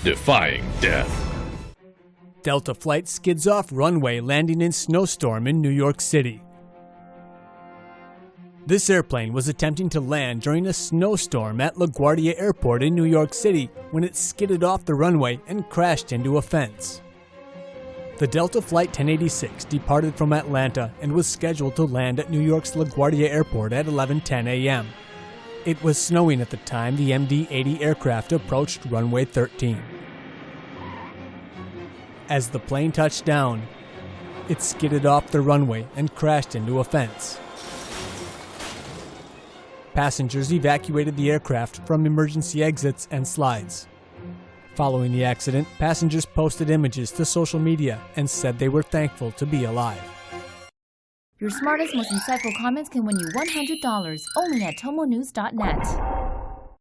defying death. Delta flight skids off runway, landing in snowstorm in New York City. This airplane was attempting to land during a snowstorm at LaGuardia Airport in New York City when it skidded off the runway and crashed into a fence. The Delta Flight 1086 departed from Atlanta and was scheduled to land at New York's LaGuardia Airport at 11:10 a.m. It was snowing at the time the MD-80 aircraft approached runway 13. As the plane touched down, it skidded off the runway and crashed into a fence. Passengers evacuated the aircraft from emergency exits and slides. Following the accident, passengers posted images to social media and said they were thankful to be alive. Your smartest, most insightful comments can win you $100 only at TomoNews.net.